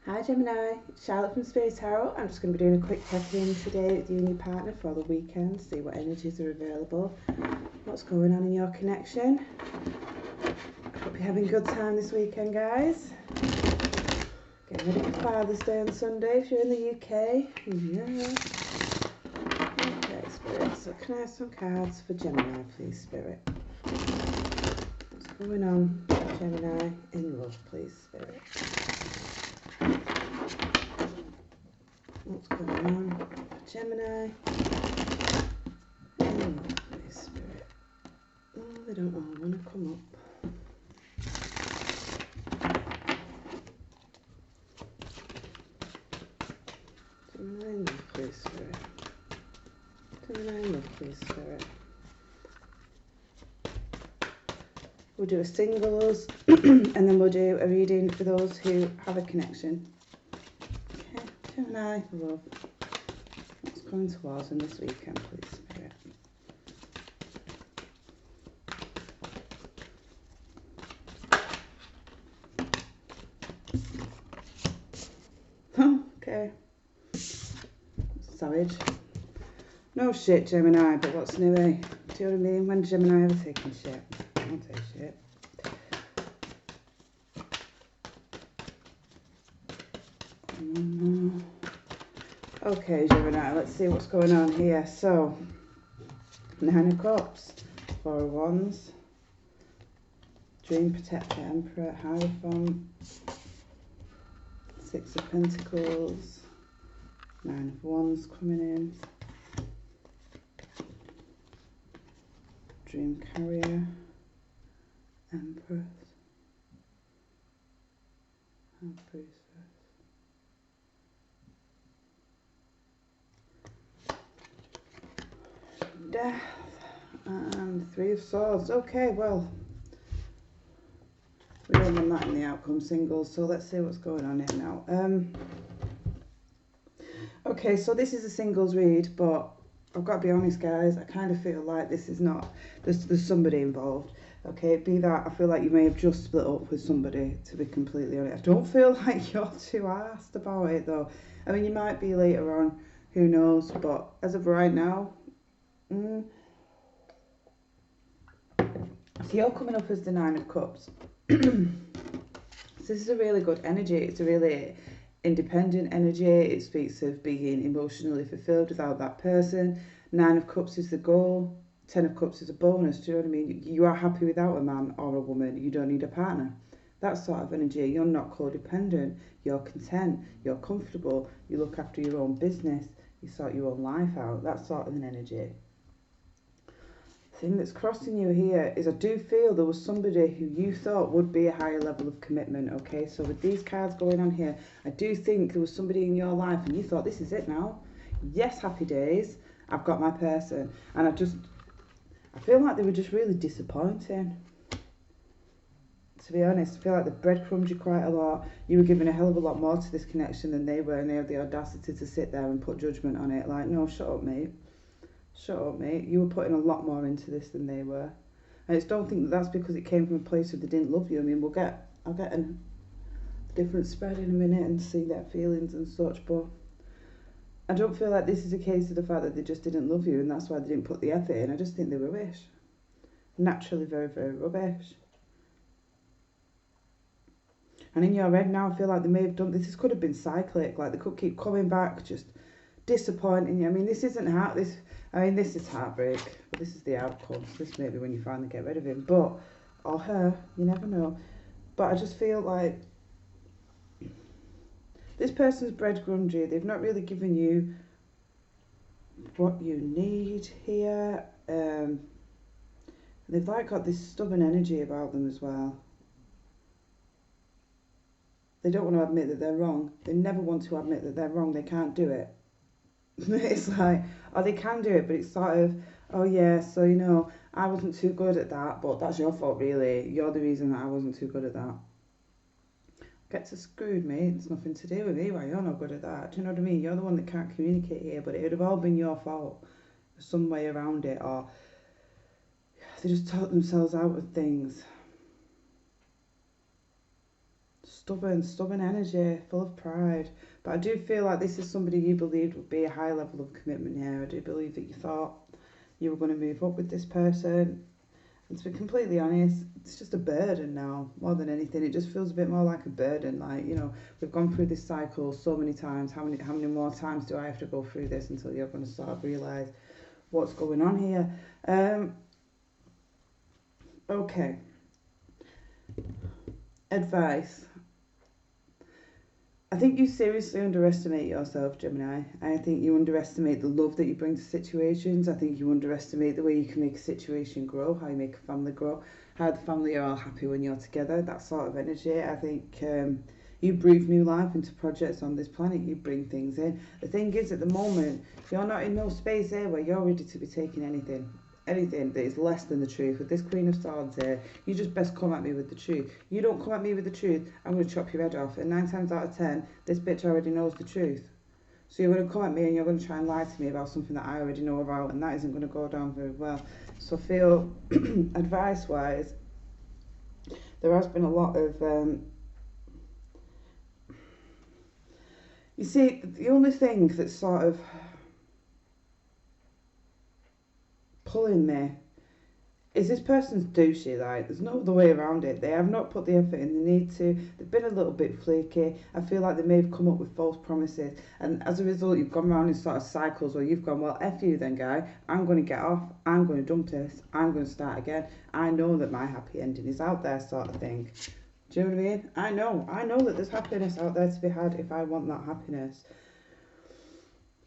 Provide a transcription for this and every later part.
Hi Gemini, it's Charlotte from Spiritarot. I'm just going to be doing a quick check-in today with you and your partner for the weekend, see what energies are available, what's going on in your connection. I hope you're having a good time this weekend, guys. Getting ready for Father's Day on Sunday if you're in the UK. Yeah. Okay, Spirit, so can I have some cards for Gemini, please, Spirit? What's going on for Gemini in love, please, Spirit? What's going on for Gemini? Oh, Holy Spirit. Oh, they don't all want to come up. Gemini, love, please, Spirit. Gemini, love, please, Spirit. We'll do a singles and then we'll do a reading for those who have a connection. Okay, Gemini, love. What's coming towards them this weekend, please, Spirit? Oh, okay. Savage. No shit, Gemini, but what's new, eh? Do you know what I mean? When Gemini ever taking shit? I don't take shit. Okay, Gemini, let's see what's going on here. So, 9 of Cups, 4 of Wands, Dream Protector, Emperor, Hierophant, 6 of Pentacles, 9 of Wands coming in, Dream Carrier, Empress, High Priestess, Death, and 3 of Swords. Okay, well, we don't want that in the outcome singles, so let's see what's going on here now. Okay, so this is a singles read, but I've got to be honest, guys, I kind of feel like this is not, there's somebody involved. Okay, be that, I feel like you may have just split up with somebody, to be completely honest. I don't feel like you're too arsed about it, though. I mean, you might be later on, who knows, but as of right now, so you're coming up as the 9 of Cups. So this is a really good energy. It's a really independent energy. It speaks of being emotionally fulfilled without that person. 9 of Cups is the goal. 10 of Cups is a bonus. Do you know what I mean? You are happy without a man or a woman. You don't need a partner. That sort of energy. You're not codependent. You're content. You're comfortable. You look after your own business. You sort your own life out. That sort of an energy. Thing that's crossing you here is I do feel there was somebody who you thought would be a higher level of commitment. Okay, so with these cards going on here, I do think there was somebody in your life and you thought, this is it now. Yes, happy days, I've got my person. And I feel like they were just really disappointing. To be honest, I feel like they breadcrumbed you quite a lot. You were giving a hell of a lot more to this connection than they were, and they had the audacity to sit there and put judgment on it. Like, no, shut up, mate. Shut up, mate. You were putting a lot more into this than they were. I just don't think that's because it came from a place where they didn't love you. I mean, I'll get a different spread in a minute and see their feelings and such, but I don't feel like this is a case of the fact that they just didn't love you and that's why they didn't put the effort in. I just think they're rubbish. Naturally very, very rubbish. And in your head now, I feel like they may have done this. This could have been cyclic. Like, they could keep coming back, just disappointing you. I mean, this isn't this is heartbreak, but this is the outcome. So this may be when you finally get rid of him, or her, you never know. But I just feel like this person's breadcrumbed you. They've not really given you what you need here. They've like got this stubborn energy about them as well. They don't want to admit that they're wrong. They never want to admit that they're wrong. They can't do it. It's like, oh, they can do it, but it's sort of, oh yeah, so you know, I wasn't too good at that, but that's your fault really. You're the reason that I wasn't too good at that. Get to screwed, mate. It's nothing to do with me why you're not good at that. Do you know what I mean? You're the one that can't communicate here, but it would have all been your fault. There's some way around it, or they just talk themselves out of things. stubborn energy, full of pride. But I do feel like this is somebody you believed would be a high level of commitment here. I do believe that you thought you were going to move up with this person. And to be completely honest, it's just a burden now, more than anything. It just feels a bit more like a burden. Like, you know, we've gone through this cycle so many times. How many more times do I have to go through this until you're going to sort of realise what's going on here? Okay. Advice. I think you seriously underestimate yourself, Gemini. I think you underestimate the love that you bring to situations. I think you underestimate the way you can make a situation grow, how you make a family grow, how the family are all happy when you're together, that sort of energy. I think you breathe new life into projects on this planet. You bring things in. The thing is, at the moment, you're not in no space here where you're ready to be taking anything that is less than the truth. With this Queen of Swords here, you just best come at me with the truth. You don't come at me with the truth, I'm going to chop your head off. And 9 times out of 10, this bitch already knows the truth. So you're going to come at me and you're going to try and lie to me about something that I already know about, and that isn't going to go down very well. So I feel, advice-wise, there has been a lot of... you see, the only thing that's sort of pulling me is this person's douchey. Like, there's no other way around it. They have not put the effort in they need to. They've been a little bit flaky. I feel like they may have come up with false promises, and as a result you've gone around in sort of cycles where you've gone, well, F you then, guy, I'm going to get off, I'm going to dump this, I'm going to start again, I know that my happy ending is out there, sort of thing. Do you know what I mean? I know that there's happiness out there to be had if I want that happiness.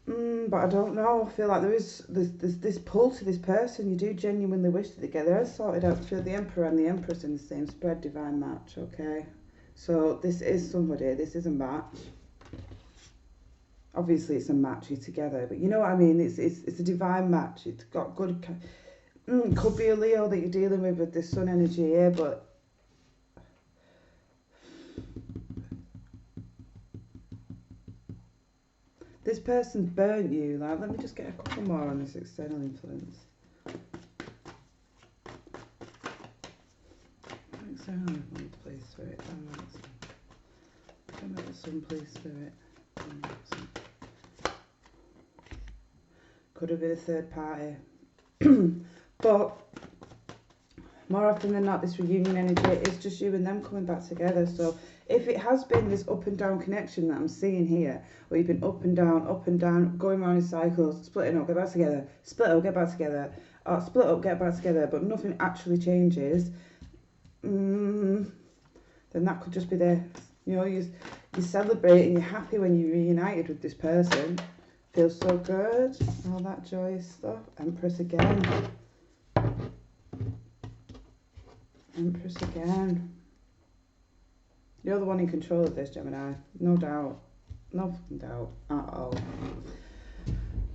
But I don't know. I feel like there's this pull to this person. You do genuinely wish that they get there. I sorted out for the Emperor and the Empress in the same spread, divine match, okay? So this is somebody, this is a match. Obviously it's a match, you're together, but you know what I mean? It's a divine match. It's got good... could be a Leo that you're dealing with this sun energy here, but... this person's burnt you. Like, let me just get a couple more on this external influence. External influence, please, Spirit. Come at the sun, please, Spirit. Could have been a third party. But more often than not, this reunion energy is just you and them coming back together. So if it has been this up and down connection that I'm seeing here, where you've been up and down, going around in cycles, splitting up, get back together, split up, get back together, or split up, get back together, but nothing actually changes, then that could just be there. You know, you celebrate and you're happy when you're reunited with this person. Feels so good. All that joyous stuff. Empress again. Empress again. You're the one in control of this, Gemini. No doubt. No fucking doubt at all.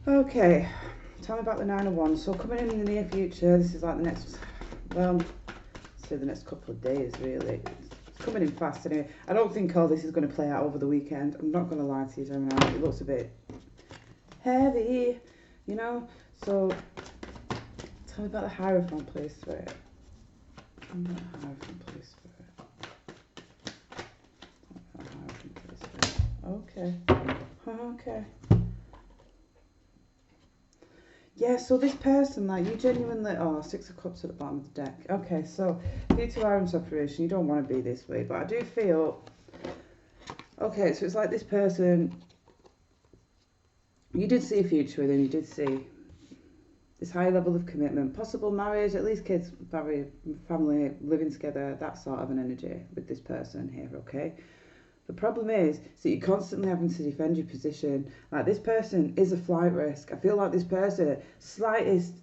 Okay. Tell me about the 9 of Wands. So coming in the near future, this is like the next, well, say the next couple of days, really. It's coming in fast anyway. I don't think all this is going to play out over the weekend. I'm not going to lie to you, Gemini. It looks a bit heavy, you know. So tell me about the Hierophant, please, Spirit. Tell me about the Hierophant, please, Spirit. Okay. Okay. Yeah, so this person, like, you genuinely... Oh, 6 of Cups at the bottom of the deck. Okay, so due to Iron separation, you don't want to be this way, but I do feel... Okay, so it's like this person... You did see a future with him, you did see this high level of commitment, possible marriage, at least kids, family, living together, that sort of an energy with this person here, okay? The problem is that you're constantly having to defend your position. Like, this person is a flight risk. I feel like this person, slightest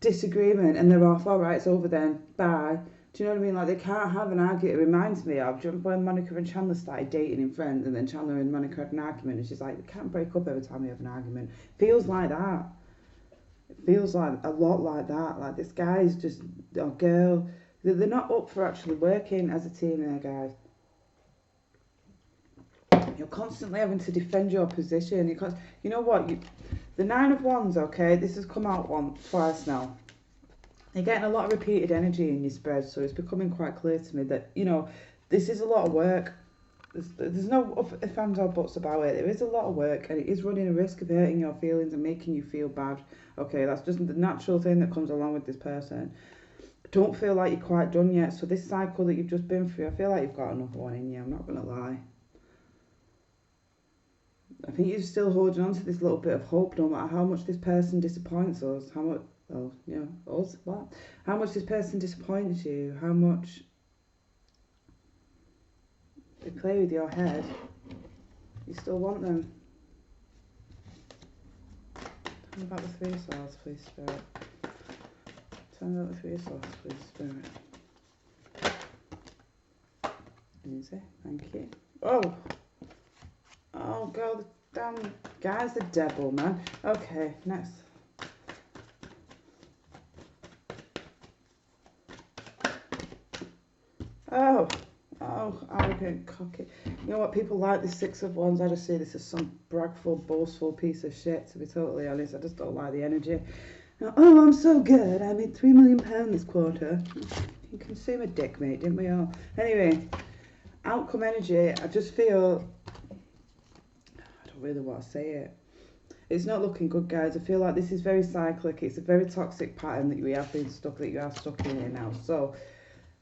disagreement and they're off, all right, it's over then, bye. Do you know what I mean? Like, they can't have an argument. It reminds me of, do you remember when Monica and Chandler started dating in Friends, and then Chandler and Monica had an argument, and she's like, we can't break up every time we have an argument. Feels like that. It feels like a lot like that. Like, this guy's just, or girl, they're not up for actually working as a team there, guys. You're constantly having to defend your position. You know what? The 9 of Wands, okay, this has come out twice now. You're getting a lot of repeated energy in your spread, so it's becoming quite clear to me that, you know, this is a lot of work. There's no ifs, ands or buts about it. There is a lot of work, and it is running a risk of hurting your feelings and making you feel bad. Okay, that's just the natural thing that comes along with this person. Don't feel like you're quite done yet. So this cycle that you've just been through, I feel like you've got another one in you. I'm not going to lie. I think you're still holding on to this little bit of hope, no matter how much this person disappoints us. How much, well, yeah, us, what? How much this person disappoints you. How much they play with your head. You still want them. Tell me about the Three of Swords, please, Spirit. Tell me about the Three of Swords, please, Spirit. Easy, thank you. Oh! Oh, God, the damn guy's the devil, man. Okay, next. Oh, arrogant, cocky. You know what, people like the Six of Wands. I just see this as some bragful, boastful piece of shit, to be totally honest. I just don't like the energy. Now, oh, I'm so good. I made £3 million this quarter. You can see my dick, mate, didn't we all? Anyway, outcome energy, I just feel... I don't really want to say it. It's not looking good, guys. I feel like this is very cyclic. It's a very toxic pattern that we have been stuck, that you are stuck in it now. So...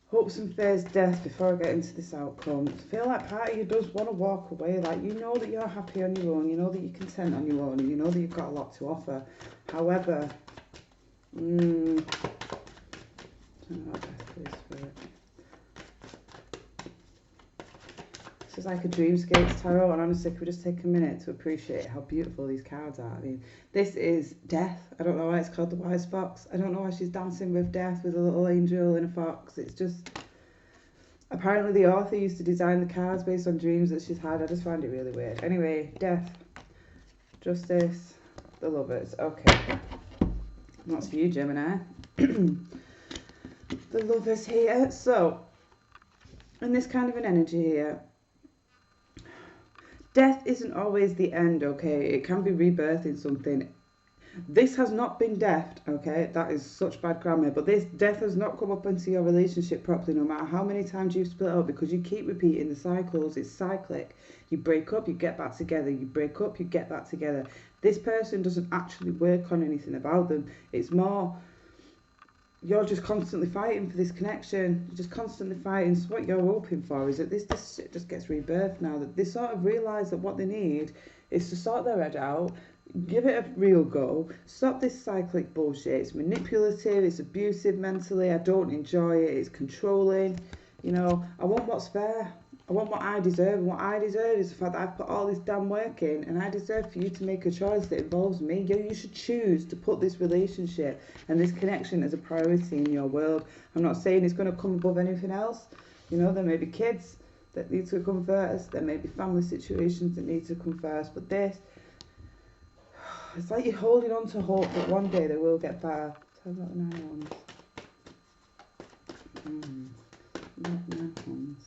hopes and fears, death, before I get into this outcome. I feel like part of you does want to walk away. Like, you know that you're happy on your own. You know that you're content on your own. And you know that you've got a lot to offer. However, this is like a dreamscape tarot. And honestly, could we just take a minute to appreciate how beautiful these cards are? I mean, this is death. I don't know why it's called the wise fox. I don't know why she's dancing with death with a little angel and a fox. It's just... apparently the author used to design the cards based on dreams that she's had. I just find it really weird. Anyway, death, justice, the lovers. Okay. That's for you, Gemini. The lovers here. So, in this kind of an energy here, death isn't always the end, okay? It can be rebirthing something. This has not been death, okay? That is such bad grammar. But this death has not come up into your relationship properly, no matter how many times you've split up, because you keep repeating the cycles. It's cyclic. You break up, you get back together. You break up, you get back together. This person doesn't actually work on anything about them. It's more... you're just constantly fighting for this connection. You're just constantly fighting. So what you're hoping for is that this shit just gets rebirthed now. That they sort of realise that what they need is to sort their head out, give it a real go, stop this cyclic bullshit. It's manipulative, it's abusive mentally, I don't enjoy it, it's controlling. You know, I want what's fair. I want what I deserve, and what I deserve is the fact that I've put all this damn work in, and I deserve for you to make a choice that involves me. You should choose to put this relationship and this connection as a priority in your world. I'm not saying it's going to come above anything else. You know, there may be kids that need to come first, there may be family situations that need to come first, but this, it's like you're holding on to hope that one day they will get better. Tell me about the 9 of Wands. Not 9 of Wands.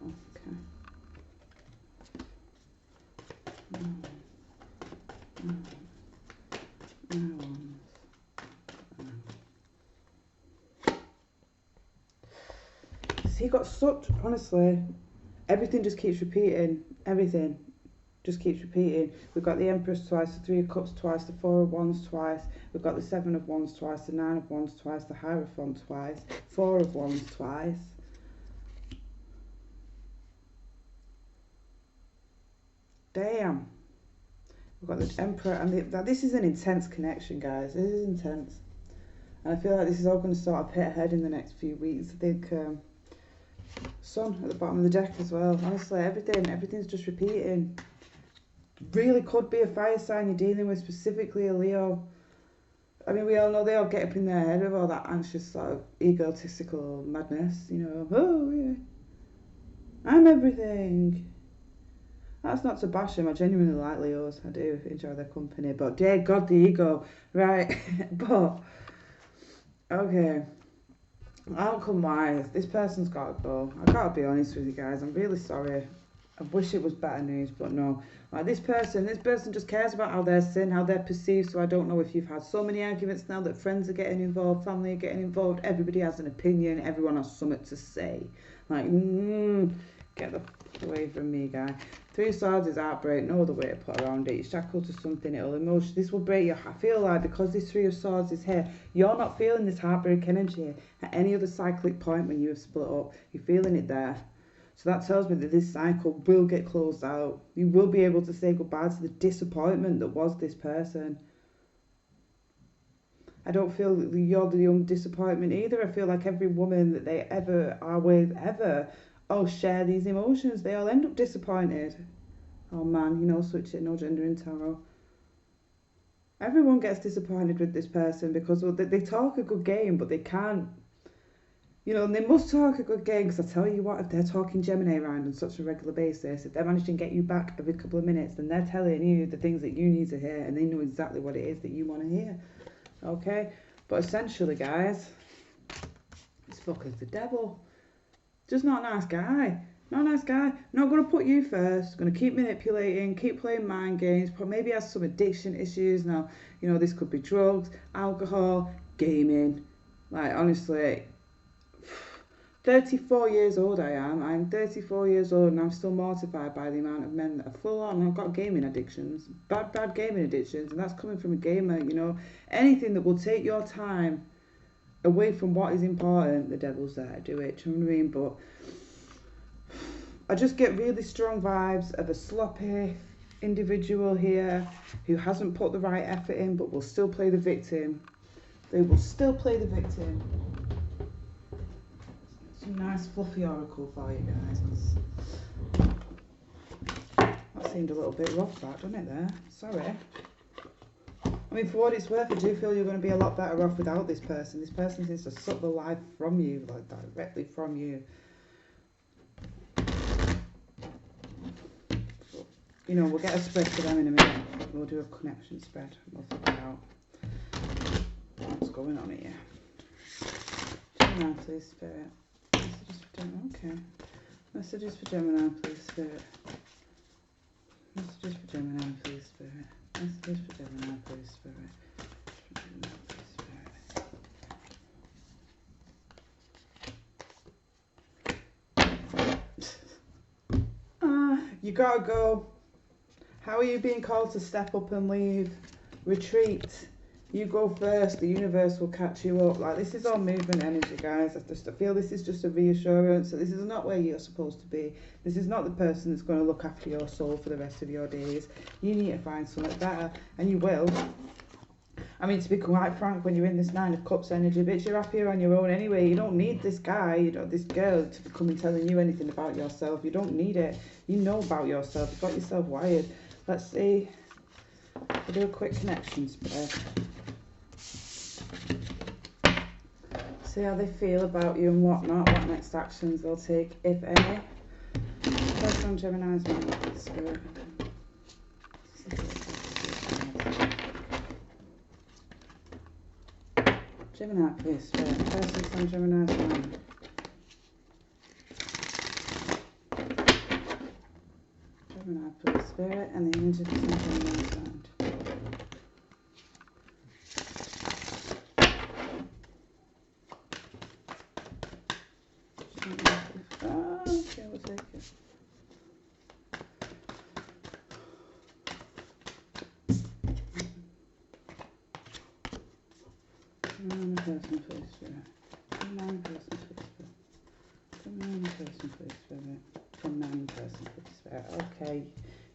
Okay. See, got such, honestly, everything just keeps repeating. Everything just keeps repeating. We've got the Empress twice, the 3 of Cups twice, the 4 of Wands twice. We've got the 7 of Wands twice, the 9 of Wands twice, the Hierophant twice, 4 of Wands twice. Damn. We've got the Emperor, and this is an intense connection, guys. This is intense. And I feel like this is all going to sort of hit ahead in the next few weeks. I think Sun at the bottom of the deck as well. Honestly, everything's just repeating. Really could be a fire sign you're dealing with, specifically a Leo. I mean, we all know they all get up in their head with all that anxious sort of egotistical madness. You know, oh yeah, I'm everything. That's not to bash them. I genuinely like Leos. I do enjoy their company. But dear God, the ego. Right. But, okay. Outcome-wise, this person's got to go. I got to be honest with you guys. I'm really sorry. I wish it was better news, but no. Like, this person just cares about how they're seen, how they're perceived. So I don't know if you've had so many arguments now that friends are getting involved, family are getting involved. Everybody has an opinion. Everyone has something to say. Like, get the Away from me, guy. Three of Swords is heartbreak, no other way to put around it. You're shackled to something, it'll emotion. This will break your heart. I feel like because this Three of Swords is here, you're not feeling this heartbreak energy at any other cyclic point when you have split up. You're feeling it there. So that tells me that this cycle will get closed out. You will be able to say goodbye to the disappointment that was this person. I don't feel that you're the young disappointment either. I feel like every woman that they ever are with, ever, all share these emotions. They all end up disappointed. Oh man, you know, switch it, no gender in tarot. Everyone gets disappointed with this person because they talk a good game, but they can't. You know, and they must talk a good game, because I tell you what, if they're talking Gemini around on such a regular basis, if they're managing to get you back every couple of minutes, then they're telling you the things that you need to hear, and they know exactly what it is that you want to hear. Okay? But essentially, guys, this fucker's the devil. Just not a nice guy. Not a nice guy. Not going to put you first. Going to keep manipulating, keep playing mind games, but maybe has some addiction issues. Now, you know, this could be drugs, alcohol, gaming. Like, honestly, 34 years old I am. I'm 34 years old and I'm still mortified by the amount of men that are full on. I've got gaming addictions. Bad gaming addictions. And that's coming from a gamer, you know. Anything that will take your time away from what is important, the devil's there to do it. Do you know what I mean? But I just get really strong vibes of a sloppy individual here who hasn't put the right effort in but will still play the victim. They will still play the victim. Some nice fluffy oracle for you guys. That seemed a little bit rough, that, doesn't it there? Sorry. I mean, for what it's worth, I do feel you're going to be a lot better off without this person. This person seems to suck the life from you, like directly from you. You know, we'll get a spread for them in a minute. We'll do a connection spread. We'll figure out what's going on here. Gemini, please, Spirit. Messages for Gemini. Okay. Messages for Gemini, please, Spirit. Messages for Gemini, please, Spirit. Messages for Gemini, please, Spirit. Gemini, please, Spirit. You gotta go. How are you being called to step up and leave? Retreat. You go first. The universe will catch you up. Like, this is all movement energy, guys. I feel this is just a reassurance. So this is not where you're supposed to be. This is not the person that's going to look after your soul for the rest of your days. You need to find something better, and you will. I mean, to be quite frank, when you're in this Nine of Cups energy, bitch, you're happier on your own anyway. You don't need this guy, you know, this girl to be coming telling you anything about yourself. You don't need it. You know about yourself. You've got yourself wired. Let's see. We'll do a quick connection spread. See how they feel about you and whatnot, what next actions they'll take, if any. First on Gemini's mind, Spirit. Gemini, please, Spirit. First on Gemini's mind. Gemini, please, Spirit, and the energy that's on Gemini's mind. Okay, we'll take it. Gemini person, please, Spirit. Gemini person, please, Spirit. Gemini person, please, Spirit. Gemini person, please, Spirit. Okay.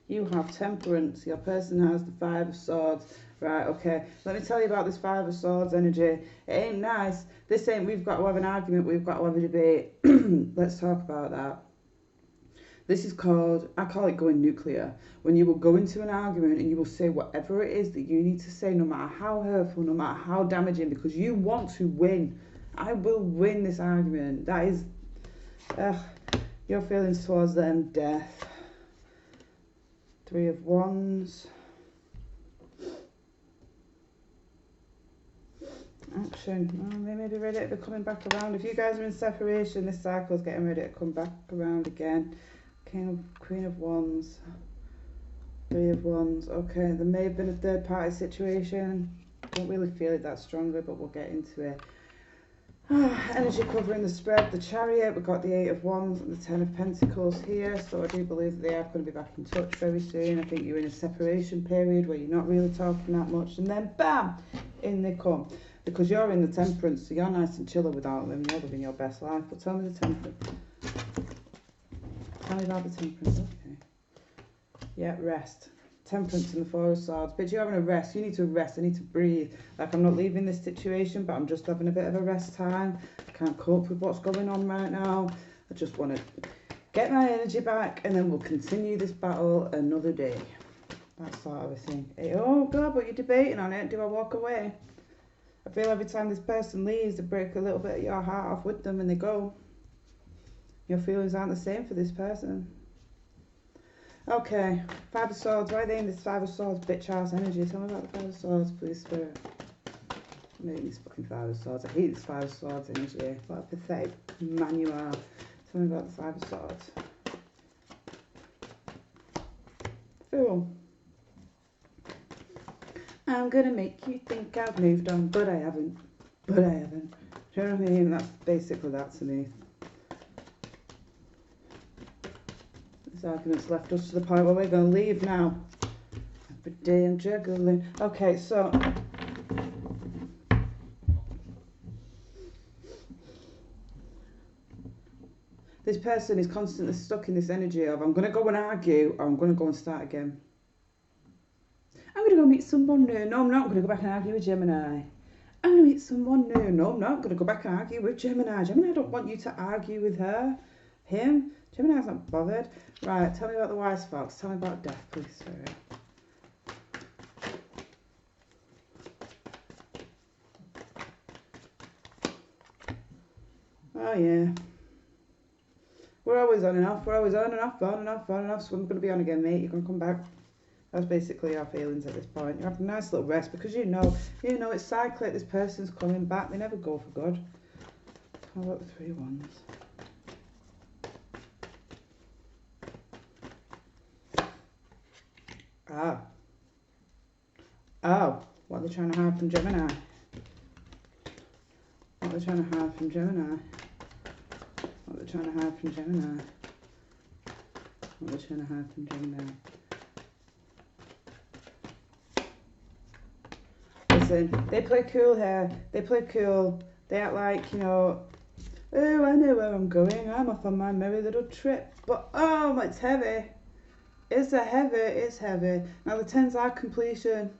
You have Temperance. Your person has the Five of Swords. Right, okay. Let me tell you about this Five of Swords energy. It ain't nice. This ain't we've got to have an argument, we've got to have a debate. Let's talk about that. This is called, I call it going nuclear. When you will go into an argument and you will say whatever it is that you need to say, no matter how hurtful, no matter how damaging, because you want to win. I will win this argument. That is, your feelings towards them, death. Three of Wands. Action. Oh, they may be ready to be coming back around. If you guys are in separation, this cycle is getting ready to come back around again. Queen of Wands. Three of Wands. Okay, there may have been a third party situation. Don't really feel it that strongly, but we'll get into it. Energy covering the spread, the Chariot, we've got the 8 of Wands and the 10 of Pentacles here, so I do believe that they are going to be back in touch very soon. I think you're in a separation period where you're not really talking that much, and then BAM! In they come. Because you're in the Temperance, so you're nice and chiller without them, you're living your best life. But tell me the Temperance. Tell me about the Temperance, okay. Yeah, rest. Temperance in the Four of Swords. Bitch, you're having a rest. You need to rest. I need to breathe. Like, I'm not leaving this situation, but I'm just having a bit of a rest time. I can't cope with what's going on right now. I just want to get my energy back, and then we'll continue this battle another day. That sort of a thing. Hey, oh, God, but you're debating on it. Do I walk away? I feel every time this person leaves, they break a little bit of your heart off with them and they go. Your feelings aren't the same for this person. Okay, Five of Swords. Why are they in this Five of Swords bitch ass energy? Tell me about the Five of Swords, please, Spirit. I hate this fucking Five of Swords. I hate this Five of Swords energy. What a pathetic man you are. Tell me about the Five of Swords. Fool. I'm gonna make you think I've moved on, but I haven't. But I haven't. Do you know what I mean? That's basically that to me. This argument's left us to the point where we're going to leave now. Every day I'm juggling. Okay, so this person is constantly stuck in this energy of I'm going to go and argue or I'm going to go and start again. I'm going to go meet someone new. No, I'm not going to go back and argue with Gemini. I'm going to meet someone new. No, I'm not going to go back and argue with Gemini. Gemini, I don't want you to argue with her. Him. Gemini's not bothered. Right, tell me about the Wise Fox. Tell me about death, please, Spirit. Oh, yeah. We're always on and off. We're always on and off, on and off, on and off. So I'm going to be on again, mate. You're going to come back. That's basically our feelings at this point. You're having a nice little rest because you know it's cyclic. This person's coming back. They never go for good. How about the 3 Wands? Oh, what are they trying to hide from Gemini? What are they trying to hide from Gemini? What are they trying to hide from Gemini? What are they trying to hide from Gemini? Listen, they play cool here. They play cool. They act like, oh, I know where I'm going. I'm off on my merry little trip. But, oh, it's heavy. It's heavy. Now, the 10s are completion.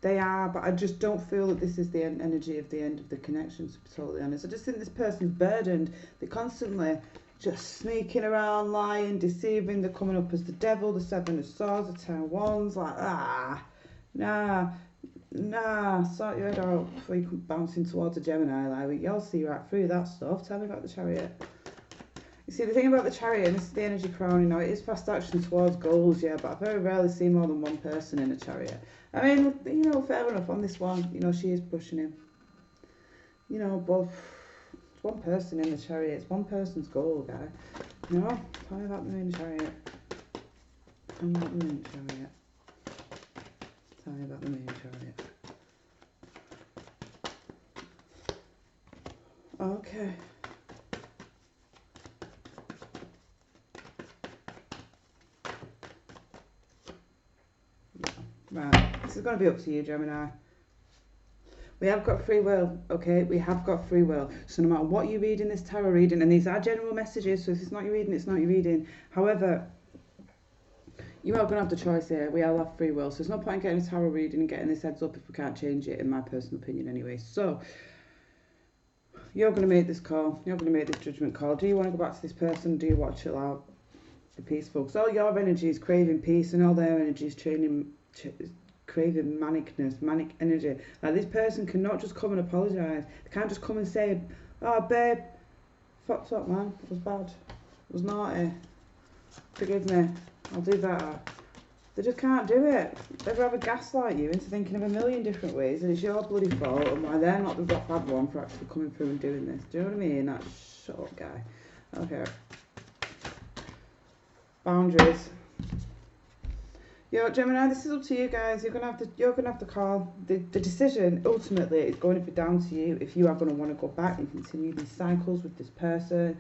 They are, but I just don't feel that this is the energy of the end of the connection, to be totally honest. I just think this person's burdened. They're constantly just sneaking around, lying, deceiving. They're coming up as the devil, the 7 of Swords, the 10 of Wands. Like, nah, sort your head out before you come bouncing towards a Gemini. Like, you'll see right through that stuff. Tell me about the Chariot. You see, the thing about the Chariot, and this is the energy crowning, it is fast action towards goals, yeah, but I've very rarely seen more than one person in a Chariot. I mean, fair enough on this one, she is pushing him. But it's one person in the Chariot, it's one person's goal, guy. Tell me about the Moon Chariot. Tell me about the Moon Chariot. Tell me about the Moon Chariot. Okay. Right, this is going to be up to you, Gemini. We have got free will, okay? We have got free will. So no matter what you read in this tarot reading, and these are general messages, so if it's not your reading, it's not your reading. However, you are going to have the choice here. We all have free will. So there's no point in getting a tarot reading and getting this heads up if we can't change it, in my personal opinion anyway. So, you're going to make this call. You're going to make this judgment call. Do you want to go back to this person? Do you want to chill out? Be peaceful. Because all your energy is craving peace, and all their energy is craving manicness, manic energy. Like, this person cannot just come and apologise. They can't just come and say, oh, babe, fucked up, man. It was bad. It was naughty. Forgive me. I'll do better. They just can't do it. They'd rather gaslight you into thinking of a million different ways, and it's your bloody fault, and why they're not the bad one for actually coming through and doing this. Do you know what I mean? That shut up guy. Okay. Boundaries. Yo, Gemini, this is up to you guys. You're gonna have to call. The decision ultimately is going to be down to you if you are going to want to go back and continue these cycles with this person.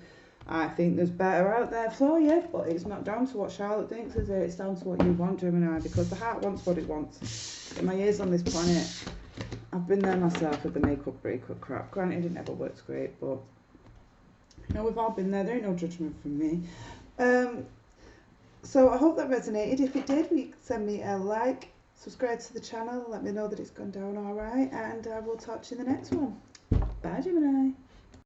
I think there's better out there for you, but it's not down to what Charlotte thinks, is it? It's down to what you want, Gemini, because the heart wants what it wants. In my years on this planet, I've been there myself with the makeup breakup crap. Granted, it never works great, but you know, we've all been there. There ain't no judgment from me. So I hope that resonated. If it did, send me a like, subscribe to the channel, let me know that it's gone down all right, and I will talk to you in the next one. Bye, Gemini.